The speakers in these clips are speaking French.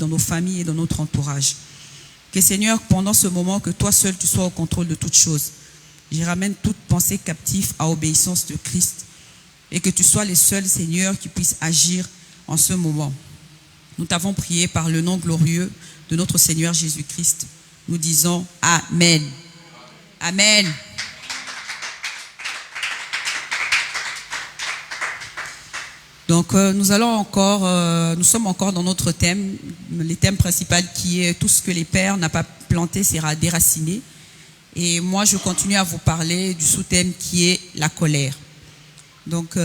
dans nos familles et dans notre entourage. Que Seigneur, pendant ce moment, que toi seul tu sois au contrôle de toutes choses. Je ramène toute pensée captive à obéissance de Christ et que tu sois les seuls, Seigneur, qui puissent agir en ce moment. Nous t'avons prié par le nom glorieux de notre Seigneur Jésus-Christ. Nous disons Amen. Amen. Donc nous sommes encore dans notre thème, le thème principal qui est tout ce que les pères n'ont pas planté sera déraciné. Et moi je continue à vous parler du sous-thème qui est la colère. Donc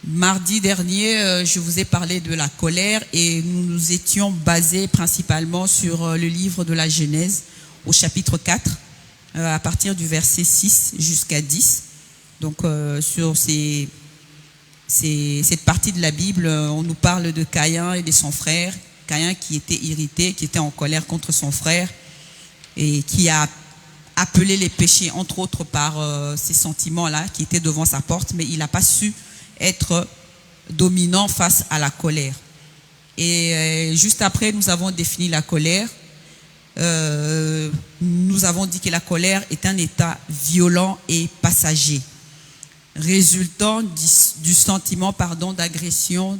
mardi dernier, je vous ai parlé de la colère et nous nous étions basés principalement sur le livre de la Genèse au chapitre 4, à partir du verset 6 jusqu'à 10. Donc sur cette partie de la Bible, on nous parle de Caïn et de son frère. Caïn qui était irrité, qui était en colère contre son frère et qui a appelé les péchés, entre autres par ces sentiments-là qui étaient devant sa porte, mais il n'a pas su être dominant face à la colère. Et juste après, nous avons défini la colère. Nous avons dit que la colère est un état violent et passager, résultant du sentiment d'agression,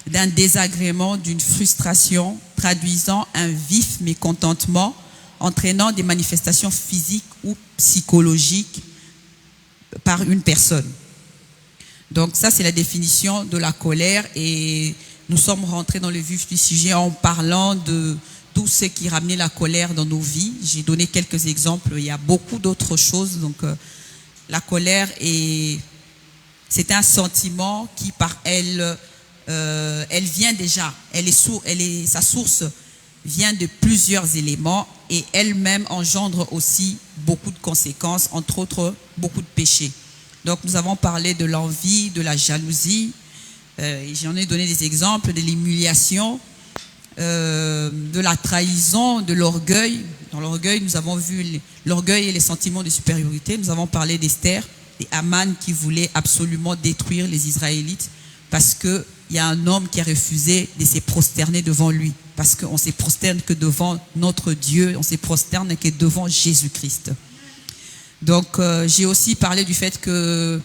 d'un désagrément, d'une frustration, traduisant un vif mécontentement, entraînant des manifestations physiques ou psychologiques par une personne. Donc ça, c'est la définition de la colère et nous sommes rentrés dans le vif du sujet en parlant de tout ce qui ramenait la colère dans nos vies. J'ai donné quelques exemples, il y a beaucoup d'autres choses. Donc la colère, c'est un sentiment qui par elle vient déjà, sa source vient de plusieurs éléments et elle-même engendre aussi beaucoup de conséquences, entre autres beaucoup de péchés. Donc nous avons parlé de l'envie, de la jalousie, j'en ai donné des exemples, de l'humiliation, de la trahison, de l'orgueil. Dans l'orgueil, nous avons vu l'orgueil et les sentiments de supériorité. Nous avons parlé d'Esther et Aman qui voulait absolument détruire les Israélites parce qu'il y a un homme qui a refusé de se prosterner devant lui. Parce qu'on ne se prosterne que devant notre Dieu, on se prosterne que devant Jésus-Christ. Donc j'ai aussi parlé du fait que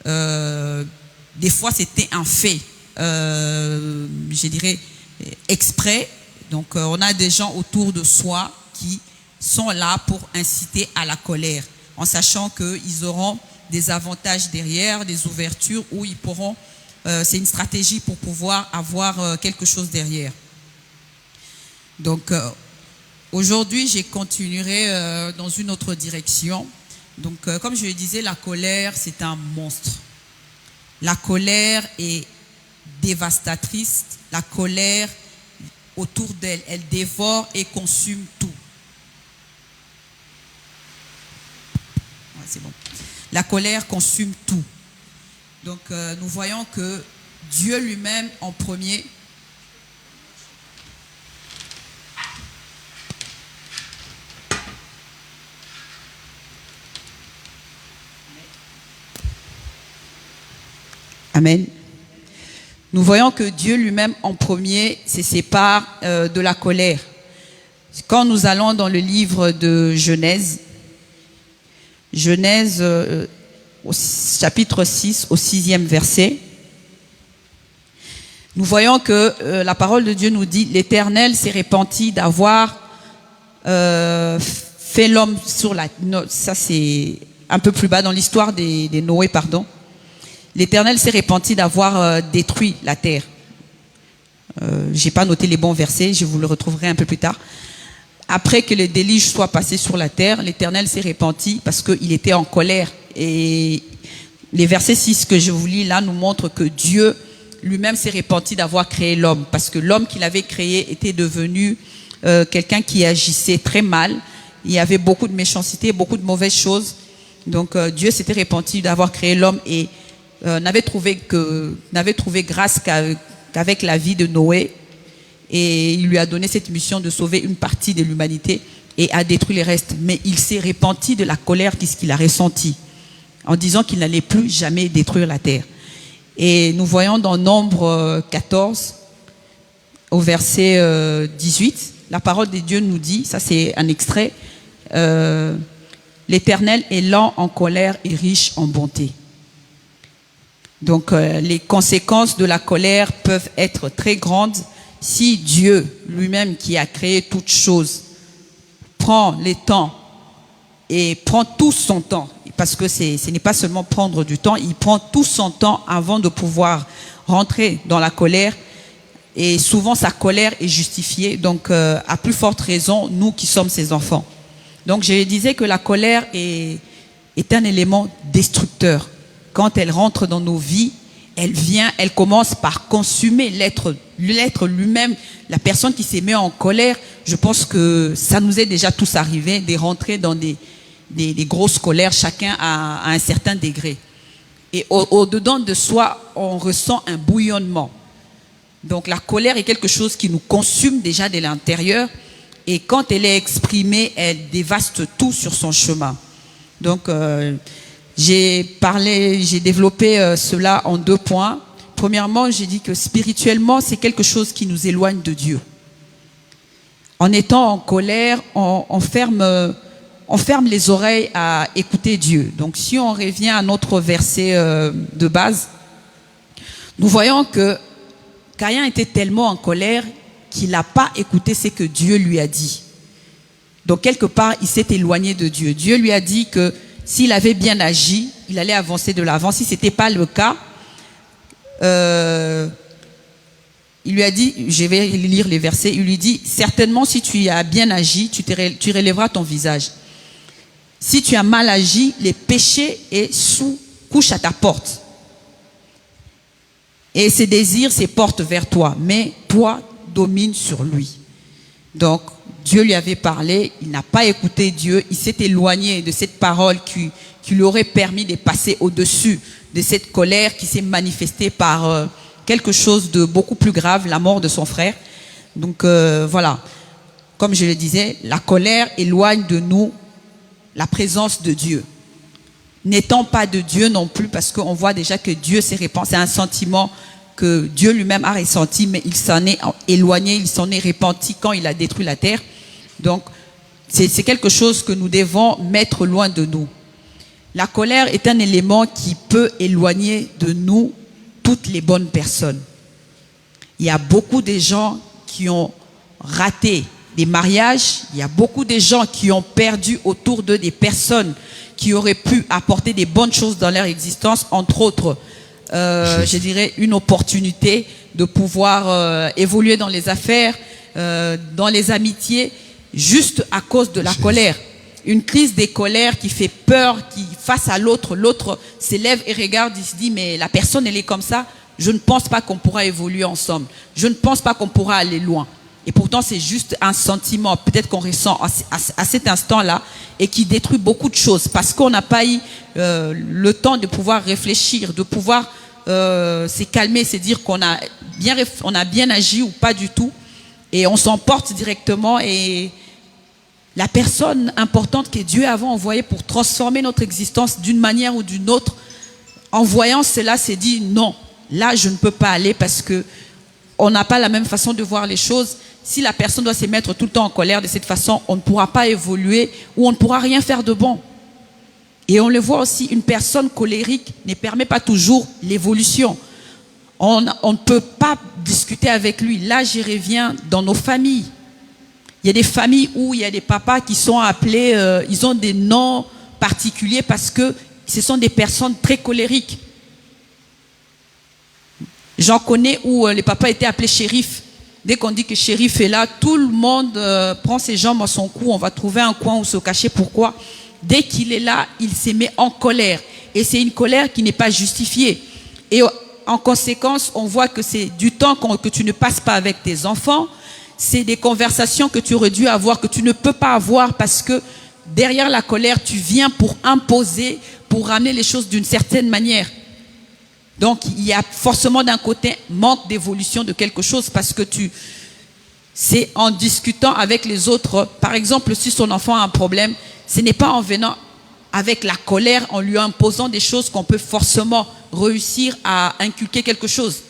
des fois c'était un fait, je dirais exprès. Donc on a des gens autour de soi qui sont là pour inciter à la colère, en sachant qu'ils auront des avantages derrière, des ouvertures où ils pourront, c'est une stratégie pour pouvoir avoir quelque chose derrière. Donc aujourd'hui, je continuerai dans une autre direction. Donc comme je le disais, la colère, c'est un monstre. La colère est dévastatrice. La colère, autour d'elle, elle dévore et consume tout. Ouais, c'est bon. La colère consume tout. Donc nous voyons que Dieu lui-même en premier Amen. Nous voyons que Dieu lui-même en premier se sépare de la colère. Quand nous allons dans le livre de Genèse, au chapitre 6, au 6e verset, nous voyons que la parole de Dieu nous dit « L'Éternel s'est repenti d'avoir fait l'homme sur la... » Ça c'est un peu plus bas dans l'histoire des Noé, pardon. L'Éternel s'est repenti d'avoir détruit la terre. J'ai pas noté les bons versets, je vous le retrouverai un peu plus tard. Après que le déluge soit passé sur la terre, l'Éternel s'est repenti parce qu'il était en colère. Et les versets 6 que je vous lis là nous montrent que Dieu lui-même s'est repenti d'avoir créé l'homme. Parce que l'homme qu'il avait créé était devenu quelqu'un qui agissait très mal. Il y avait beaucoup de méchanceté, beaucoup de mauvaises choses. Donc Dieu s'était repenti d'avoir créé l'homme et n'avait trouvé grâce qu'avec la vie de Noé, et il lui a donné cette mission de sauver une partie de l'humanité et a détruit les restes. Mais il s'est repenti de la colère qu'il a ressentie en disant qu'il n'allait plus jamais détruire la terre. Et nous voyons dans Nombre 14 au verset 18, la parole de Dieu nous dit, ça c'est un extrait, l'Éternel est lent en colère et riche en bonté. Donc les conséquences de la colère peuvent être très grandes si Dieu lui-même qui a créé toutes choses prend les temps et prend tout son temps, parce que ce n'est pas seulement prendre du temps, il prend tout son temps avant de pouvoir rentrer dans la colère. Et souvent, sa colère est justifiée. Donc, à plus forte raison, nous qui sommes ses enfants. Donc, je disais que la colère est un élément destructeur. Quand elle rentre dans nos vies, elle commence par consumer l'être lui-même. La personne qui s'est mise en colère, je pense que ça nous est déjà tous arrivé de rentrer dans des grosses colères, chacun à un certain degré. Et au-dedans de soi, on ressent un bouillonnement. Donc la colère est quelque chose qui nous consume déjà de l'intérieur, et quand elle est exprimée, elle dévaste tout sur son chemin. Donc j'ai développé cela en 2 points. Premièrement, j'ai dit que spirituellement, c'est quelque chose qui nous éloigne de Dieu. En étant en colère, on ferme les oreilles à écouter Dieu. Donc si on revient à notre verset de base, nous voyons que Caïn était tellement en colère qu'il n'a pas écouté ce que Dieu lui a dit. Donc quelque part, il s'est éloigné de Dieu. Dieu lui a dit que s'il avait bien agi, il allait avancer de l'avant. Si ce n'était pas le cas, il lui a dit, je vais lire les versets, il lui dit, certainement si tu as bien agi, tu relèveras ton visage. Si tu as mal agi, les péchés couchent à ta porte. Et ses désirs, ses portes vers toi. Mais toi, domine sur lui. Donc, Dieu lui avait parlé, il n'a pas écouté Dieu, il s'est éloigné de cette parole qui lui aurait permis de passer au-dessus de cette colère qui s'est manifestée par quelque chose de beaucoup plus grave, la mort de son frère. Donc, voilà. Comme je le disais, la colère éloigne de nous la présence de Dieu. N'étant pas de Dieu non plus, parce qu'on voit déjà que Dieu s'est répandu. C'est un sentiment que Dieu lui-même a ressenti, mais il s'en est éloigné, il s'en est repenti quand il a détruit la terre. Donc, c'est quelque chose que nous devons mettre loin de nous. La colère est un élément qui peut éloigner de nous toutes les bonnes personnes. Il y a beaucoup de gens qui ont raté des mariages, il y a beaucoup de gens qui ont perdu autour d'eux des personnes qui auraient pu apporter des bonnes choses dans leur existence, entre autres, je dirais, une opportunité de pouvoir évoluer dans les affaires, dans les amitiés, juste à cause de la colère. Une crise des colères qui fait peur, qui face à l'autre s'élève et regarde, il se dit, mais la personne, elle est comme ça, je ne pense pas qu'on pourra évoluer ensemble, je ne pense pas qu'on pourra aller loin. Et pourtant, c'est juste un sentiment, peut-être qu'on ressent à cet instant-là, et qui détruit beaucoup de choses, parce qu'on n'a pas eu le temps de pouvoir réfléchir, de pouvoir se calmer, se dire qu'on a bien agi ou pas du tout, et on s'emporte directement, et la personne importante que Dieu avait envoyée pour transformer notre existence d'une manière ou d'une autre, en voyant cela, s'est dit non, là je ne peux pas aller, parce que on n'a pas la même façon de voir les choses. Si la personne doit se mettre tout le temps en colère de cette façon, on ne pourra pas évoluer ou on ne pourra rien faire de bon. Et on le voit aussi, une personne colérique ne permet pas toujours l'évolution. On ne peut pas discuter avec lui. Là, j'y reviens dans nos familles. Il y a des familles où il y a des papas qui sont appelés, ils ont des noms particuliers parce que ce sont des personnes très colériques. J'en connais où les papas étaient appelés shérifs. Dès qu'on dit que shérif est là, tout le monde prend ses jambes à son cou, on va trouver un coin où se cacher. Pourquoi? Dès qu'il est là, il se met en colère. Et c'est une colère qui n'est pas justifiée. Et en conséquence, on voit que c'est du temps que tu ne passes pas avec tes enfants. C'est des conversations que tu aurais dû avoir, que tu ne peux pas avoir parce que derrière la colère, tu viens pour imposer, pour ramener les choses d'une certaine manière. Donc, il y a forcément d'un côté manque d'évolution de quelque chose parce que c'est en discutant avec les autres. Par exemple, si son enfant a un problème, ce n'est pas en venant avec la colère, en lui imposant des choses qu'on peut forcément réussir à inculquer quelque chose.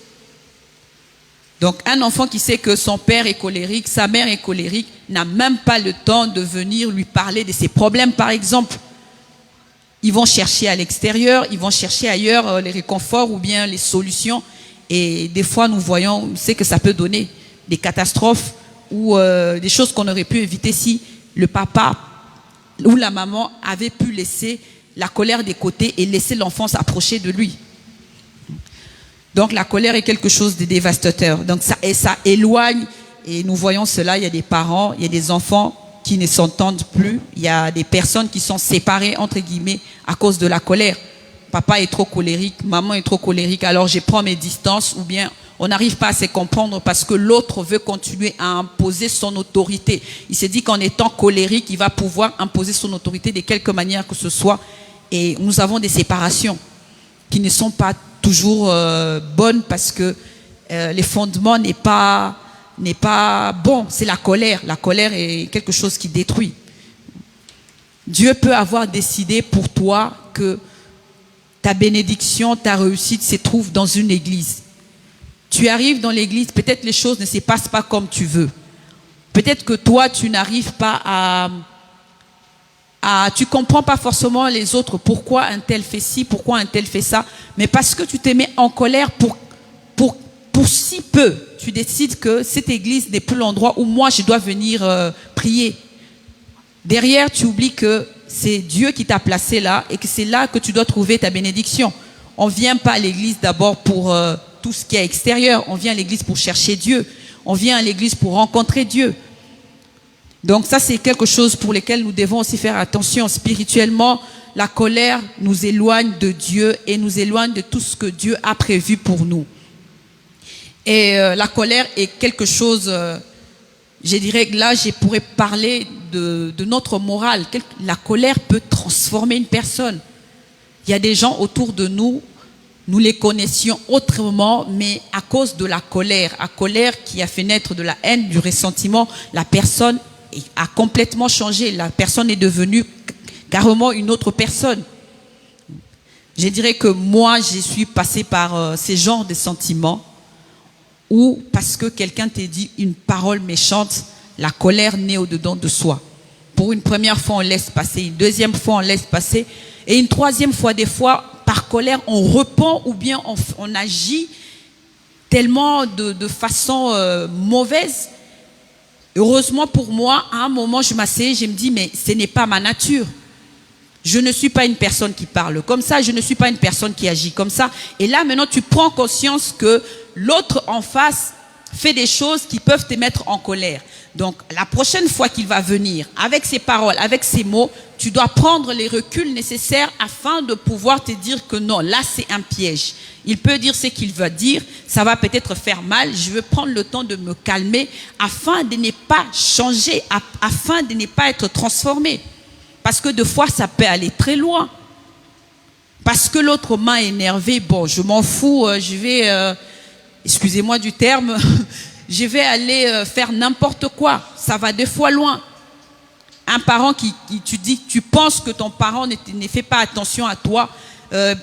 Donc un enfant qui sait que son père est colérique, sa mère est colérique, n'a même pas le temps de venir lui parler de ses problèmes, par exemple. Ils vont chercher à l'extérieur, ils vont chercher ailleurs les réconforts ou bien les solutions. Et des fois, nous voyons ce que ça peut donner, des catastrophes ou des choses qu'on aurait pu éviter si le papa ou la maman avait pu laisser la colère de côté et laisser l'enfant s'approcher de lui. Donc la colère est quelque chose de dévastateur. Donc ça éloigne, et nous voyons cela, il y a des parents, il y a des enfants qui ne s'entendent plus, il y a des personnes qui sont séparées, entre guillemets, à cause de la colère. Papa est trop colérique, maman est trop colérique, alors je prends mes distances, ou bien on n'arrive pas à se comprendre parce que l'autre veut continuer à imposer son autorité. Il s'est dit qu'en étant colérique, il va pouvoir imposer son autorité de quelque manière que ce soit. Et nous avons des séparations qui ne sont pas toujours bonnes parce que les fondements n'est pas bon. C'est la colère. La colère est quelque chose qui détruit. Dieu peut avoir décidé pour toi que ta bénédiction, ta réussite se trouve dans une église. Tu arrives dans l'église, peut-être les choses ne se passent pas comme tu veux. Peut-être que toi, tu n'arrives pas tu comprends pas forcément les autres, pourquoi un tel fait ci, pourquoi un tel fait ça, mais parce que tu te mets en colère pour si peu, tu décides que cette église n'est plus l'endroit où moi je dois venir prier. Derrière, tu oublies que c'est Dieu qui t'a placé là et que c'est là que tu dois trouver ta bénédiction. On vient pas à l'église d'abord pour tout ce qui est extérieur, on vient à l'église pour chercher Dieu, on vient à l'église pour rencontrer Dieu. Donc ça, c'est quelque chose pour lequel nous devons aussi faire attention. Spirituellement, la colère nous éloigne de Dieu et nous éloigne de tout ce que Dieu a prévu pour nous. Et la colère est quelque chose, je dirais que là, je pourrais parler de notre morale. La colère peut transformer une personne. Il y a des gens autour de nous, nous les connaissions autrement, mais à cause de la colère qui a fait naître de la haine, du ressentiment, la personne a complètement changé. La personne est devenue carrément une autre personne. Je dirais que moi, je suis passée par ces genres de sentiments où, parce que quelqu'un t'a dit une parole méchante, la colère naît au-dedans de soi. Pour une première fois, on laisse passer. Une deuxième fois, on laisse passer. Et une troisième fois, des fois, par colère, on répond ou bien on agit tellement de façon mauvaise. Heureusement pour moi, à un moment, je m'asseyais, je me dis, mais ce n'est pas ma nature. Je ne suis pas une personne qui parle comme ça, je ne suis pas une personne qui agit comme ça. Et là, maintenant, tu prends conscience que l'autre en face fait des choses qui peuvent te mettre en colère. Donc, la prochaine fois qu'il va venir, avec ses paroles, avec ses mots, tu dois prendre les reculs nécessaires afin de pouvoir te dire que non, là, c'est un piège. Il peut dire ce qu'il veut dire, ça va peut-être faire mal, je veux prendre le temps de me calmer afin de ne pas changer, afin de ne pas être transformé. Parce que des fois, ça peut aller très loin. Parce que l'autre m'a énervé, bon, je m'en fous, je vais, excusez-moi du terme, je vais aller faire n'importe quoi. Ça va des fois loin. Un parent tu penses que ton parent ne fait pas attention à toi,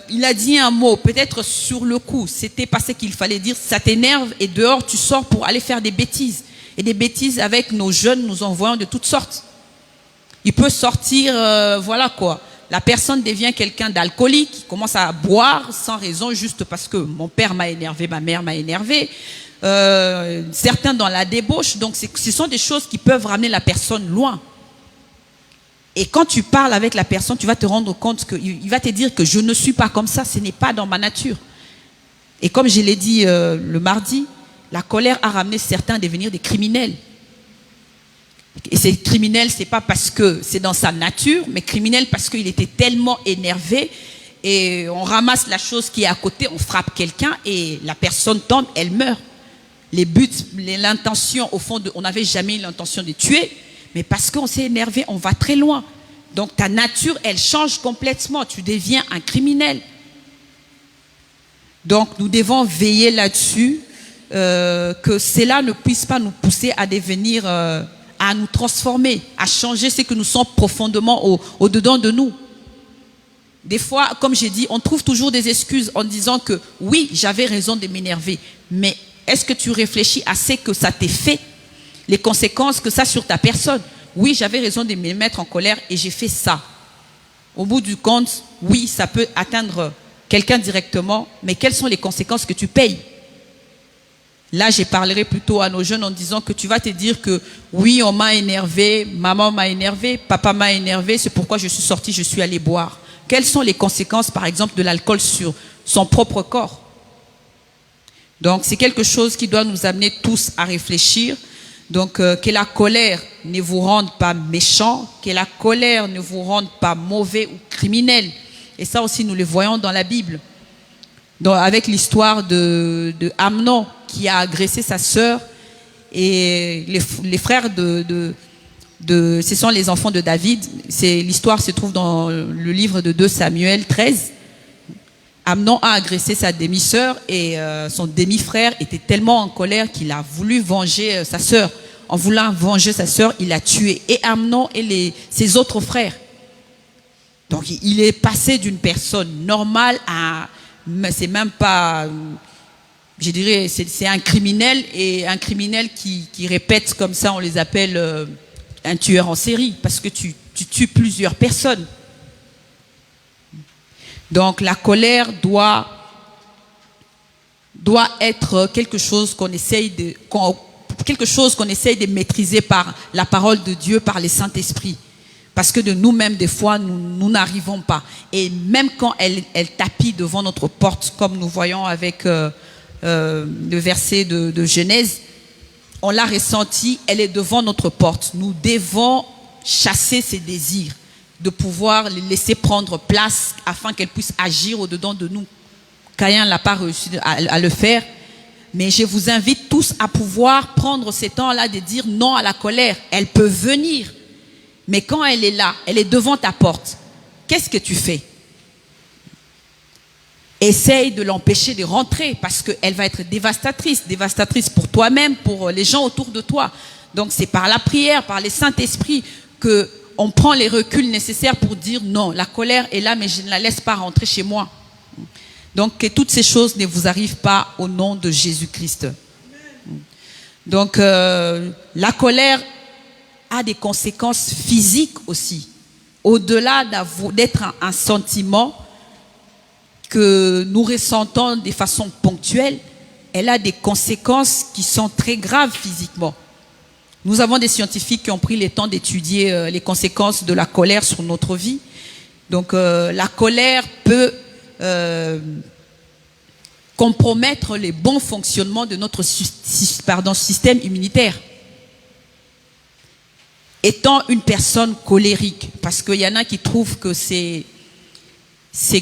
il a dit un mot, peut-être sur le coup, c'était pas ce qu'il fallait dire, ça t'énerve et dehors tu sors pour aller faire des bêtises. Et des bêtises avec nos jeunes, nous en voyons de toutes sortes. Il peut sortir, voilà quoi. La personne devient quelqu'un d'alcoolique, qui commence à boire sans raison, juste parce que mon père m'a énervé, ma mère m'a énervé. Certains dans la débauche. Donc ce sont des choses qui peuvent ramener la personne loin. Et quand tu parles avec la personne, tu vas te rendre compte qu'il va te dire que je ne suis pas comme ça, ce n'est pas dans ma nature. Et comme je l'ai dit le mardi, la colère a ramené certains à devenir des criminels. Et c'est criminel, c'est pas parce que c'est dans sa nature, mais criminel parce qu'il était tellement énervé et on ramasse la chose qui est à côté, on frappe quelqu'un et la personne tombe, elle meurt. Les buts, l'intention, au fond, on n'avait jamais l'intention de tuer, mais parce qu'on s'est énervé, on va très loin. Donc ta nature, elle change complètement, tu deviens un criminel. Donc nous devons veiller là-dessus, que cela ne puisse pas nous pousser à devenir... à nous transformer, à changer ce que nous sommes profondément au-dedans de nous. Des fois, comme j'ai dit, on trouve toujours des excuses en disant que oui, j'avais raison de m'énerver, mais Est-ce que tu réfléchis à ce que ça t'est fait, les conséquences que ça a sur ta personne? Oui, j'avais raison de me mettre en colère et j'ai fait ça. Au bout du compte, oui, ça peut atteindre quelqu'un directement, mais quelles sont les conséquences que tu payes? Là, je parlerai plutôt à nos jeunes en disant que tu vas te dire que oui, on m'a énervé, maman m'a énervé, papa m'a énervé, c'est pourquoi je suis sorti, je suis allé boire. Quelles sont les conséquences, par exemple, de l'alcool sur son propre corps? Donc, c'est quelque chose qui doit nous amener tous à réfléchir. Donc, que la colère ne vous rende pas méchant, que la colère ne vous rende pas mauvais ou criminel. Et ça aussi, nous le voyons dans la Bible. Donc, avec l'histoire de Amnon qui a agressé sa sœur, et les frères ce sont les enfants de David. L'histoire se trouve dans le livre de 2 Samuel 13. Amnon a agressé sa demi-sœur et son demi-frère était tellement en colère qu'il a voulu venger sa sœur. En voulant venger sa sœur, il a tué et Amnon et ses autres frères. Donc il est passé d'une personne normale à... C'est même pas... Je dirais, c'est un criminel, et un criminel qui répète comme ça, on les appelle un tueur en série, parce que tu tues plusieurs personnes. Donc la colère doit être quelque chose qu'on essaye de maîtriser par la parole de Dieu, par le Saint-Esprit. Parce que de nous-mêmes, des fois, nous n'arrivons pas. Et même quand elle tapit devant notre porte, comme nous voyons avec le verset de Genèse, on l'a ressenti, elle est devant notre porte. Nous devons chasser ses désirs, de pouvoir les laisser prendre place afin qu'elle puisse agir au-dedans de nous. Caïn n'a pas réussi à le faire, mais je vous invite tous à pouvoir prendre ces temps-là de dire non à la colère. Elle peut venir, mais quand elle est là, elle est devant ta porte, qu'est-ce que tu fais? Essaye de l'empêcher de rentrer, parce qu'elle va être dévastatrice pour toi-même, pour les gens autour de toi. Donc c'est par la prière, par le Saint-Esprit qu'on prend les reculs nécessaires pour dire non, la colère est là, mais je ne la laisse pas rentrer chez moi. Donc que toutes ces choses ne vous arrivent pas au nom de Jésus-Christ. Donc la colère a des conséquences physiques aussi. Au-delà d'être un sentiment que nous ressentons de façon ponctuelle, elle a des conséquences qui sont très graves physiquement. Nous avons des scientifiques qui ont pris le temps d'étudier les conséquences de la colère sur notre vie. Donc la colère peut compromettre le bon fonctionnement de notre système immunitaire. Étant une personne colérique, parce qu'il y en a qui trouvent que c'est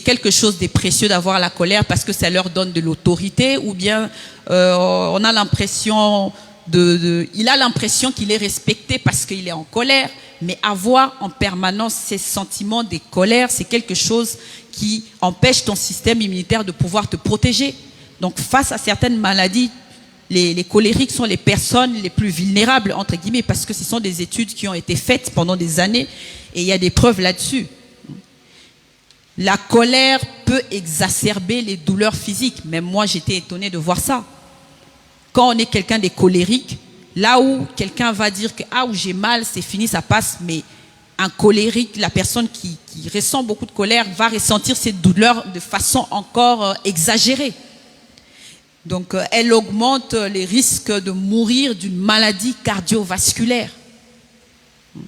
quelque chose de précieux d'avoir la colère parce que ça leur donne de l'autorité, ou bien on a l'impression il a l'impression qu'il est respecté parce qu'il est en colère, mais avoir en permanence ces sentiments de colère, c'est quelque chose qui empêche ton système immunitaire de pouvoir te protéger. Donc face à certaines maladies, les colériques sont les personnes les plus vulnérables, entre guillemets, parce que ce sont des études qui ont été faites pendant des années et il y a des preuves là-dessus. La colère peut exacerber les douleurs physiques. Même moi, j'étais étonnée de voir ça. Quand on est quelqu'un de colérique, là où quelqu'un va dire que ah, où j'ai mal, c'est fini, ça passe, mais un colérique, la personne qui ressent beaucoup de colère, va ressentir cette douleur de façon encore exagérée. Donc, elle augmente les risques de mourir d'une maladie cardiovasculaire.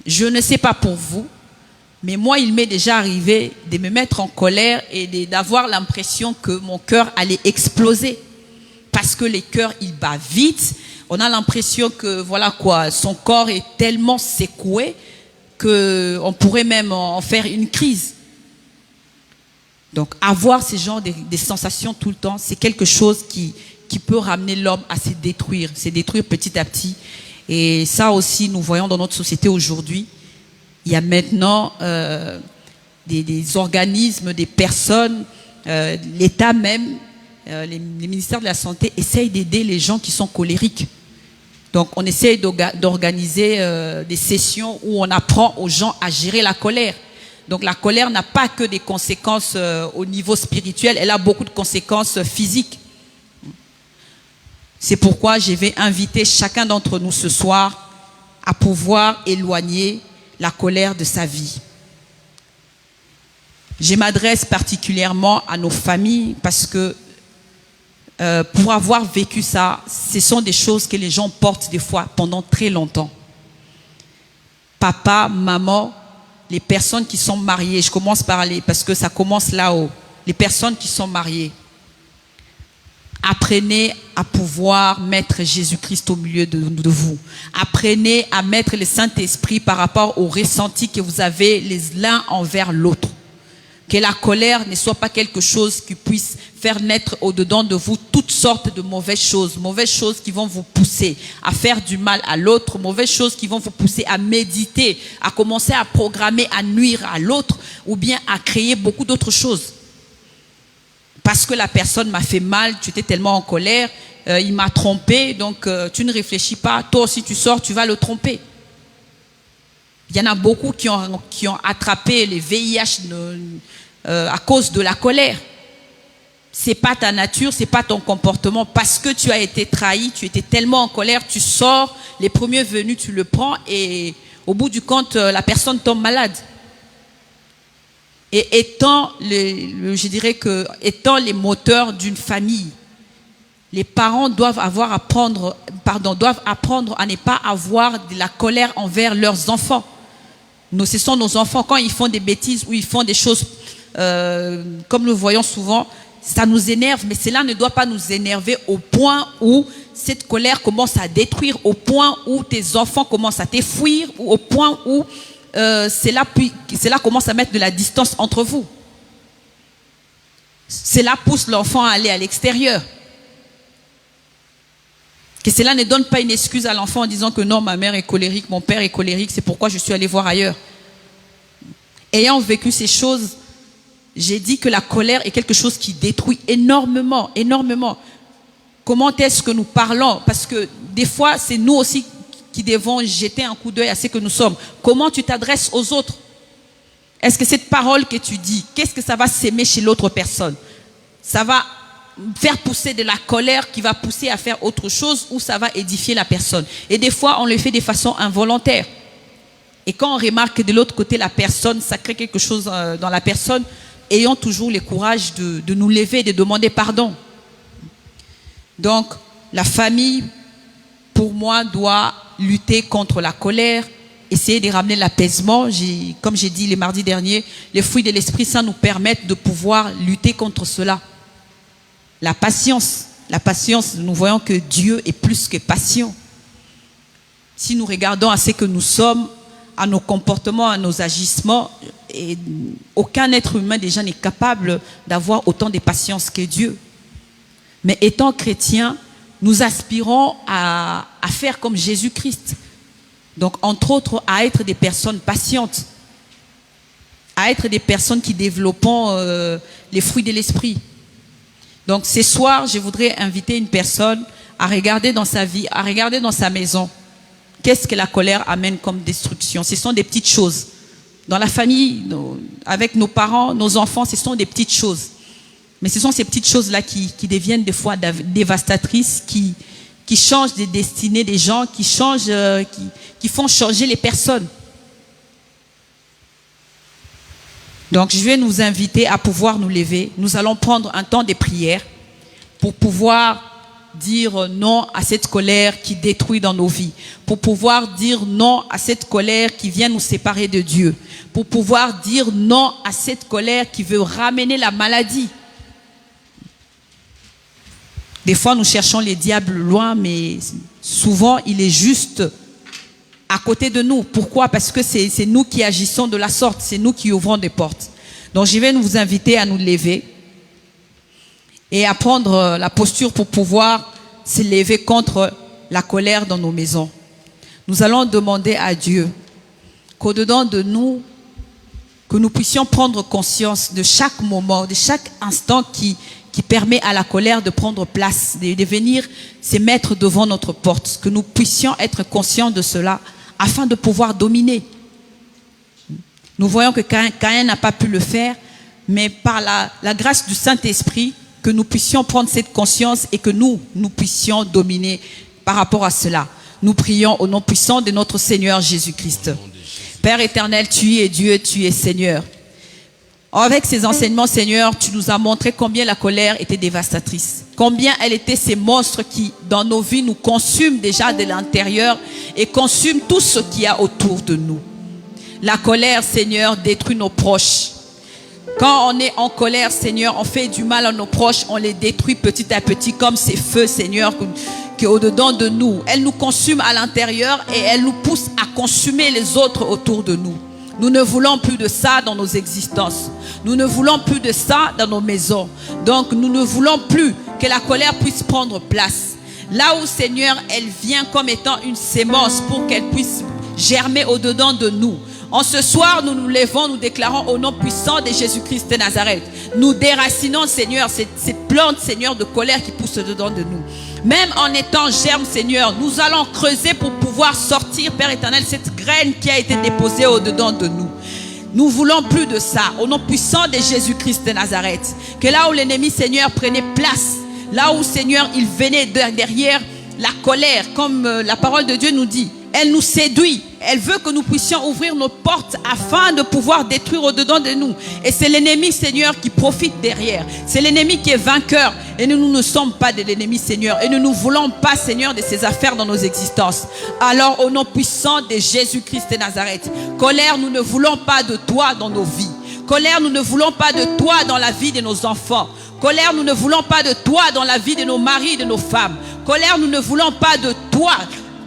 Je ne sais pas pour vous, mais moi, il m'est déjà arrivé de me mettre en colère et d'avoir l'impression que mon cœur allait exploser. Parce que le cœur, il bat vite. On a l'impression que, voilà quoi, son corps est tellement secoué qu'on pourrait même en faire une crise. Donc, avoir ce genre de sensations tout le temps, c'est quelque chose qui peut ramener l'homme à se détruire petit à petit. Et ça aussi, nous voyons dans notre société aujourd'hui. Il y a maintenant des organismes, des personnes, l'État même, les ministères de la Santé essayent d'aider les gens qui sont colériques. Donc, on essaye d'organiser des sessions où on apprend aux gens à gérer la colère. Donc, la colère n'a pas que des conséquences au niveau spirituel, elle a beaucoup de conséquences physiques. C'est pourquoi je vais inviter chacun d'entre nous ce soir à pouvoir éloigner la colère de sa vie. Je m'adresse particulièrement à nos familles parce que pour avoir vécu ça, ce sont des choses que les gens portent des fois pendant très longtemps. Papa, maman, les personnes qui sont mariées, je commence par parce que ça commence là-haut, les personnes qui sont mariées. Apprenez à pouvoir mettre Jésus-Christ au milieu de vous. Apprenez à mettre le Saint-Esprit par rapport au ressenti que vous avez l'un envers l'autre. Que la colère ne soit pas quelque chose qui puisse faire naître au-dedans de vous toutes sortes de mauvaises choses qui vont vous pousser à faire du mal à l'autre, mauvaises choses qui vont vous pousser à méditer, à commencer à programmer, à nuire à l'autre, ou bien à créer beaucoup d'autres choses. Parce que la personne m'a fait mal, tu étais tellement en colère, il m'a trompé, donc tu ne réfléchis pas, toi aussi tu sors, tu vas le tromper. Il y en a beaucoup qui ont attrapé les VIH à cause de la colère. C'est pas ta nature, c'est pas ton comportement. Parce que tu as été trahi, tu étais tellement en colère, tu sors, les premiers venus, tu le prends et au bout du compte, la personne tombe malade. Et étant étant les moteurs d'une famille, les parents doivent apprendre à ne pas avoir de la colère envers leurs enfants. Ce sont nos enfants, quand ils font des bêtises ou ils font des choses comme nous le voyons souvent, ça nous énerve, mais cela ne doit pas nous énerver au point où cette colère commence à détruire, au point où tes enfants commencent à t'enfuir, ou au point où cela commence à mettre de la distance entre vous. Cela pousse l'enfant à aller à l'extérieur. Que cela ne donne pas une excuse à l'enfant en disant que non, ma mère est colérique, mon père est colérique, c'est pourquoi je suis allé voir ailleurs. Ayant vécu ces choses, j'ai dit que la colère est quelque chose qui détruit énormément, énormément. Comment est-ce que nous parlons? Parce que des fois, c'est nous aussi qui devons jeter un coup d'œil à ce que nous sommes. Comment tu t'adresses aux autres? Est-ce que cette parole que tu dis, qu'est-ce que ça va s'aimer chez l'autre personne? Ça va faire pousser de la colère qui va pousser à faire autre chose ou ça va édifier la personne. Et des fois, on le fait de façon involontaire. Et quand on remarque que de l'autre côté, la personne, ça crée quelque chose dans la personne, ayons toujours le courage de nous lever, de demander pardon. Donc, la famille, pour moi, doit lutter contre la colère, essayer de ramener l'apaisement. Comme j'ai dit le mardi dernier, les fruits de l'Esprit Saint nous permettent de pouvoir lutter contre cela. La patience, nous voyons que Dieu est plus que patient. Si nous regardons à ce que nous sommes, à nos comportements, à nos agissements, et aucun être humain déjà n'est capable d'avoir autant de patience que Dieu. Mais étant chrétiens, nous aspirons à faire comme Jésus-Christ. Donc, entre autres, à être des personnes patientes, à être des personnes qui développent les fruits de l'esprit. Donc, ce soir, je voudrais inviter une personne à regarder dans sa vie, à regarder dans sa maison. Qu'est-ce que la colère amène comme destruction? Ce sont des petites choses. Dans la famille, avec nos parents, nos enfants, ce sont des petites choses. Mais ce sont ces petites choses-là qui deviennent des fois dévastatrices, qui changent les destinées des gens, qui font changer les personnes. Donc, je vais nous inviter à pouvoir nous lever. Nous allons prendre un temps de prière pour pouvoir dire non à cette colère qui détruit dans nos vies, pour pouvoir dire non à cette colère qui vient nous séparer de Dieu, pour pouvoir dire non à cette colère qui veut ramener la maladie. Des fois, nous cherchons les diables loin, mais souvent, il est juste à côté de nous. Pourquoi? Parce que c'est nous qui agissons de la sorte, c'est nous qui ouvrons des portes. Donc, je vais vous inviter à nous lever et à prendre la posture pour pouvoir se lever contre la colère dans nos maisons. Nous allons demander à Dieu qu'au-dedans de nous, que nous puissions prendre conscience de chaque moment, de chaque instant qui permet à la colère de prendre place, de venir se mettre devant notre porte, que nous puissions être conscients de cela afin de pouvoir dominer. Nous voyons que Caïn n'a pas pu le faire, mais par la grâce du Saint-Esprit, que nous puissions prendre cette conscience et que nous puissions dominer par rapport à cela. Nous prions au nom puissant de notre Seigneur Jésus-Christ. Père éternel, tu es Dieu, tu es Seigneur. Avec ces enseignements, Seigneur, tu nous as montré combien la colère était dévastatrice. Combien elle était ces monstres qui, dans nos vies, nous consument déjà de l'intérieur et consument tout ce qu'il y a autour de nous. La colère, Seigneur, détruit nos proches. Quand on est en colère, Seigneur, on fait du mal à nos proches, on les détruit petit à petit comme ces feux, Seigneur, qui est au-dedans de nous. Elles nous consument à l'intérieur et elles nous poussent à consumer les autres autour de nous. Nous ne voulons plus de ça dans nos existences. Nous ne voulons plus de ça dans nos maisons. Donc, nous ne voulons plus que la colère puisse prendre place. Là où, Seigneur, elle vient comme étant une sémence pour qu'elle puisse germer au-dedans de nous. En ce soir, nous nous levons, nous déclarons au nom puissant de Jésus-Christ de Nazareth. Nous déracinons, Seigneur, cette plante, Seigneur, de colère qui pousse au-dedans de nous. Même en étant germe, Seigneur, nous allons creuser pour pouvoir sortir, Père éternel, cette graine qui a été déposée au-dedans de nous. Nous voulons plus de ça. Au nom puissant de Jésus-Christ de Nazareth. Que là où l'ennemi, Seigneur, prenait place, là où, Seigneur, il venait derrière la colère, comme la parole de Dieu nous dit, elle nous séduit. Elle veut que nous puissions ouvrir nos portes afin de pouvoir détruire au-dedans de nous. Et c'est l'ennemi, Seigneur, qui profite derrière. C'est l'ennemi qui est vainqueur. Et nous ne sommes pas de l'ennemi, Seigneur. Et nous ne voulons pas, Seigneur, de ces affaires dans nos existences. Alors, au nom puissant de Jésus-Christ de Nazareth, colère, nous ne voulons pas de toi dans nos vies. Colère, nous ne voulons pas de toi dans la vie de nos enfants. Colère, nous ne voulons pas de toi dans la vie de nos maris et de nos femmes. Colère, nous ne voulons pas de toi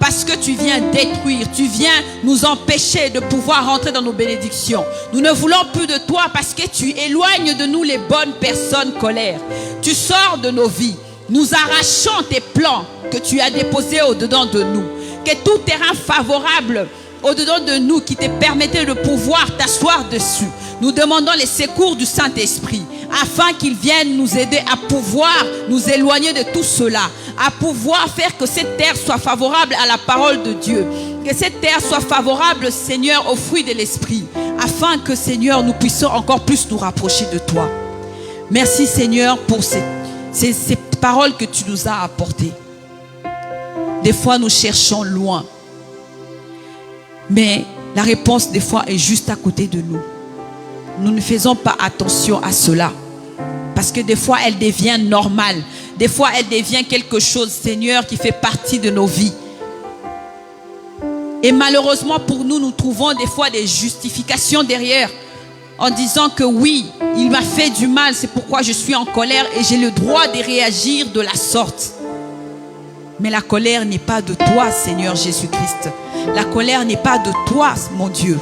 parce que tu viens détruire, tu viens nous empêcher de pouvoir rentrer dans nos bénédictions. Nous ne voulons plus de toi parce que tu éloignes de nous les bonnes personnes, colère. Tu sors de nos vies. Nous arrachons tes plans que tu as déposés au-dedans de nous. Que tout terrain favorable au-dedans de nous qui te permettait de pouvoir t'asseoir dessus. Nous demandons les secours du Saint-Esprit afin qu'il vienne nous aider à pouvoir nous éloigner de tout cela, à pouvoir faire que cette terre soit favorable à la parole de Dieu, que cette terre soit favorable, Seigneur, aux fruits de l'Esprit, afin que, Seigneur, nous puissions encore plus nous rapprocher de toi. Merci, Seigneur, pour ces paroles que tu nous as apportées. Des fois, nous cherchons loin, mais la réponse, des fois, est juste à côté de nous. Nous ne faisons pas attention à cela. Parce que des fois, elle devient normale. Des fois, elle devient quelque chose, Seigneur, qui fait partie de nos vies. Et malheureusement, pour nous, nous trouvons des fois des justifications derrière. En disant que oui, il m'a fait du mal, c'est pourquoi je suis en colère et j'ai le droit de réagir de la sorte. Mais la colère n'est pas de toi, Seigneur Jésus-Christ. La colère n'est pas de toi, mon Dieu.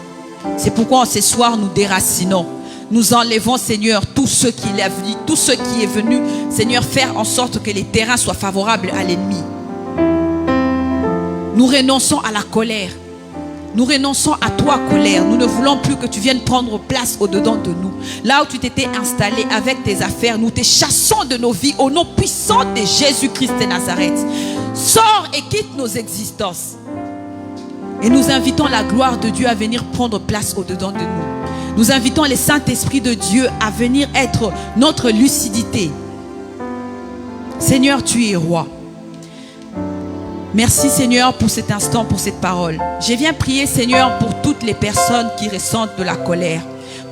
C'est pourquoi ce soir nous déracinons. Nous enlevons, Seigneur, tout ce qui est venu, Seigneur, faire en sorte que les terrains soient favorables à l'ennemi. Nous renonçons à la colère. Nous renonçons à toi, colère. Nous ne voulons plus que tu viennes prendre place au-dedans de nous. Là où tu t'étais installé avec tes affaires, nous te chassons de nos vies au nom puissant de Jésus-Christ de Nazareth. Sors et quitte nos existences. Et nous invitons la gloire de Dieu à venir prendre place au-dedans de nous. Nous invitons le Saint-Esprit de Dieu à venir être notre lucidité. Seigneur, tu es roi. Merci, Seigneur, pour cet instant, pour cette parole. Je viens prier, Seigneur, pour toutes les personnes qui ressentent de la colère.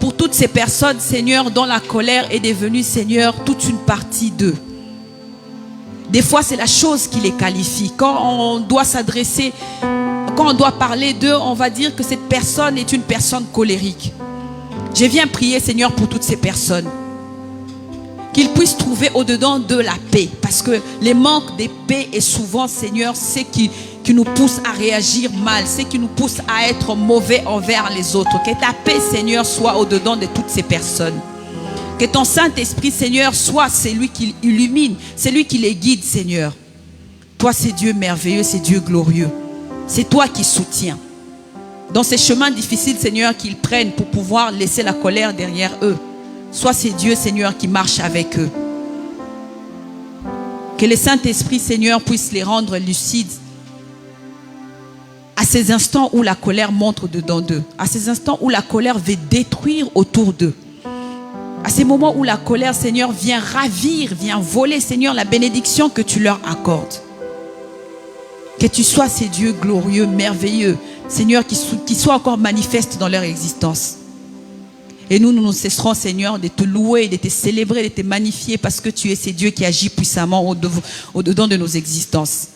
Pour toutes ces personnes, Seigneur, dont la colère est devenue, Seigneur, toute une partie d'eux. Des fois, c'est la chose qui les qualifie. Quand on doit s'adresser, quand on doit parler d'eux, on va dire que cette personne est une personne colérique. Je viens prier, Seigneur, pour toutes ces personnes. Qu'ils puissent trouver au-dedans de la paix. Parce que les manques de paix est souvent, Seigneur, ce qui nous pousse à réagir mal. Ce qui nous pousse à être mauvais envers les autres. Que ta paix, Seigneur, soit au-dedans de toutes ces personnes. Que ton Saint-Esprit, Seigneur, soit celui qui illumine, celui qui les guide, Seigneur. Toi, c'est Dieu merveilleux, c'est Dieu glorieux. C'est toi qui soutiens. Dans ces chemins difficiles, Seigneur, qu'ils prennent pour pouvoir laisser la colère derrière eux. Soit c'est Dieu, Seigneur, qui marche avec eux. Que le Saint-Esprit, Seigneur, puisse les rendre lucides à ces instants où la colère montre dedans d'eux, à ces instants où la colère veut détruire autour d'eux. À ces moments où la colère, Seigneur, vient ravir, vient voler, Seigneur, la bénédiction que tu leur accordes. Que tu sois ces dieux glorieux, merveilleux, Seigneur, qui soient encore manifestes dans leur existence. Et nous ne cesserons, Seigneur, de te louer, de te célébrer, de te magnifier parce que tu es ce Dieu qui agit puissamment au-dedans de nos existences.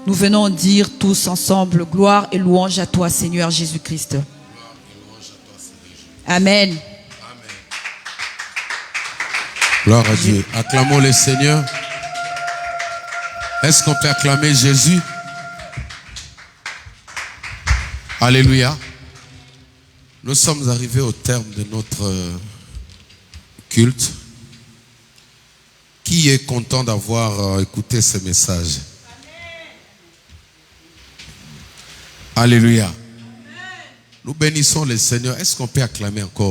Nous venons dire tous ensemble, gloire et louange à toi, Seigneur Jésus-Christ. Amen. Gloire à Dieu. Acclamons le Seigneur. Est-ce qu'on peut acclamer Jésus? Alléluia. Nous sommes arrivés au terme de notre culte. Qui est content d'avoir écouté ce message? Alléluia. Nous bénissons le Seigneur. Est-ce qu'on peut acclamer encore?